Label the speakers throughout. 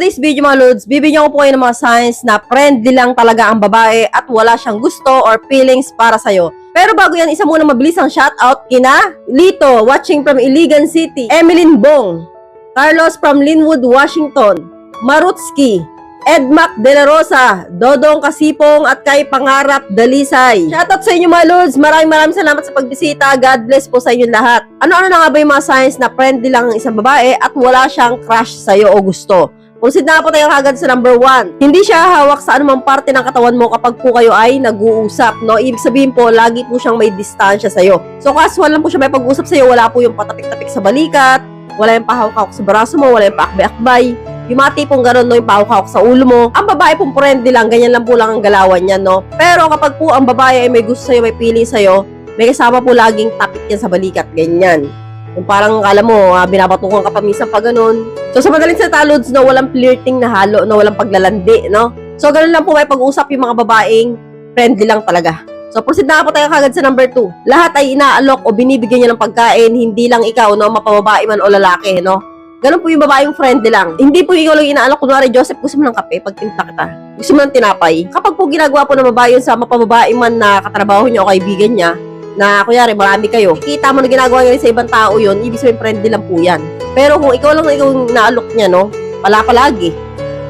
Speaker 1: today's video mga lods, bibigyan ko po kayo ng mga signs na friendly lang talaga ang babae at wala siyang gusto or feelings para sa'yo. Pero bago yan, isa muna mabilis ang shoutout kina Lito, watching from Iligan City, Emeline Bong, Carlos from Linwood, Washington, Marutski, Edmac De La Rosa, Dodong Kasipong at kay Pangarap Dalisay. Shoutout sa inyo mga lods, maraming salamat sa pagbisita. God bless po sa inyong lahat. Ano-ano na nga ba yung mga signs na friendly lang ang isang babae at wala siyang crush sa'yo o gusto? Proceed na po tayo kagad sa number 1. Hindi siya hawak sa anumang parte ng katawan mo kapag po kayo ay nag-uusap, no? Ibig sabihin po, lagi po siyang may distansya sa'yo. So, casual lang po siya may pag-usap sa'yo, wala po yung patapik-tapik sa balikat, wala yung pahawak-hawak sa braso mo, wala yung paakbay-akbay. Yung mga tipong gano'n, no, yung pahawak-hawak sa ulo mo. Ang babae pong friendly lang, ganyan lang po lang ang galawan niya, no? Pero kapag po ang babae ay may gusto sa'yo, may pili sa'yo, may kasama po laging tapik yan sa balikat, ganyan. Yung parang, alam mo, binabatukan ka pa minsan pa ganun. So, sa madaling salita, lods, no, walang flirting na halo, no, walang paglalandi, no? So, ganun lang po may pag-usap yung mga babaeng friendly lang talaga. So, proceed na po tayo kagad sa number 2. Lahat ay inaalok o binibigyan niya ng pagkain, hindi lang ikaw, no, mapababae man o lalaki, no? Ganun po yung babaeng friendly lang. Hindi po ikaw lang inaalok. Kunwari, Joseph, gusto mo ng kape pag tinta kita. Gusto mo ng tinapay. Kapag po ginagawa po ng babae yun sa mapababae man na katrabaho niya o kaibigan niya, na kunyari marami kayo, kita mo na ginagawa niya sa ibang tao yun, ibig sabihin friendly lang po yan. Pero kung ikaw lang na ikaw naalok niya, no, palagi,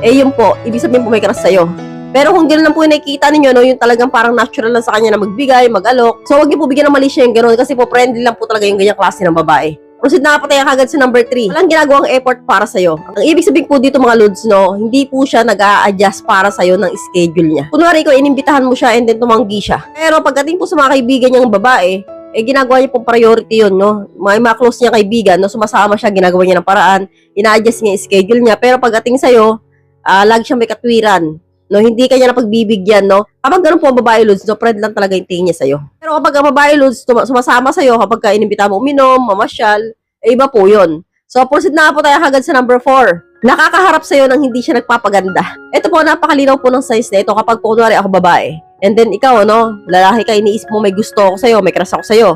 Speaker 1: eh yun po, ibig sabihin po may crush sa'yo. Pero kung gano'n lang po yung nakikita ninyo, no, yung talagang parang natural lang sa kanya na magbigay, mag-alok, so huwag niyo po bigyan ng mali siya yung gano'n kasi po friendly lang po talaga yung ganyang klase ng babae. Proceed na po tayo kagad sa number 3. Walang ginagawang effort para sa'yo. Ang ibig sabihin po dito mga lods, no, hindi po siya nag-a-adjust para sa'yo ng schedule niya. Kunwari ikaw, inimbitahan mo siya and then tumanggi siya. Pero pagdating po sa mga kaibigan niyang babae, eh ginagawa niya pong priority yun, no? Mga close niya kaibigan, no, sumasama siya, ginagawa niya ng paraan, ina-adjust niya yung schedule niya. Pero pagdating sa'yo, lagi siyang may katwiran. No, hindi kanya na pagbibigyan, no? Kapag ganun po ang babae lods, no, friend lang talaga yung tingin niya sa'yo. Pero kapag ang babae lods, sumasama sa'yo, kapag inimbita mo uminom, mamasyal, eh, iba po yun. So, proceed na po tayo kagad sa number 4. Nakakaharap sa'yo nang hindi siya nagpapaganda. Ito po, napakalinaw po ng size na ito kapag po, kunwari ako babae. And then, ikaw, no, lalaki ka, iniisip mo, may gusto ako sa'yo, may crush ako sa'yo.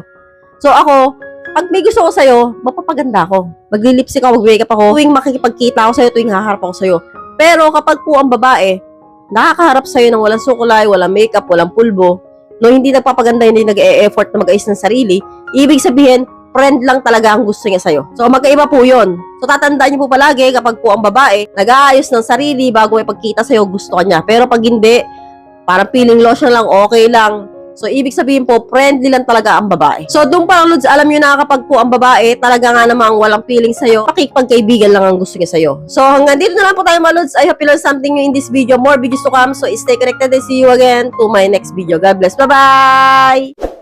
Speaker 1: So, ako, pag may gusto ko sa'yo, mapapaganda ako. Magli-lipstick ako, mag-makeup ako, tuwing makikipagkita ako sa'yo, tuwing haharap ako sa'yo. Pero kapag po ang babae, nakakaharap sa'yo ng walang sukulay, walang makeup, walang pulbo, no, hindi nagpapaganda, hindi nag-e-effort na mag-ayos ng sarili, ibig sabihin, friend lang talaga ang gusto niya sa'yo. So, magkaiba po yun. So, tatandaan niyo po palagi kapag po ang babae, nag-aayos ng sarili bago may pagkita sa'yo, gusto ka niya. Pero pag hindi, parang feeling lotion lang, okay lang. So, ibig sabihin po, friendly lang talaga ang babae. So, doon pa lods, alam niyo na kapag po ang babae, talaga nga namang walang feeling sa'yo, pakikipagkaibigan lang ang gusto niya sa'yo. So, hanggang dito na lang po tayo mga lods. I hope you learned something new in this video. More videos to come. So, stay connected and see you again to my next video. God bless. Bye-bye!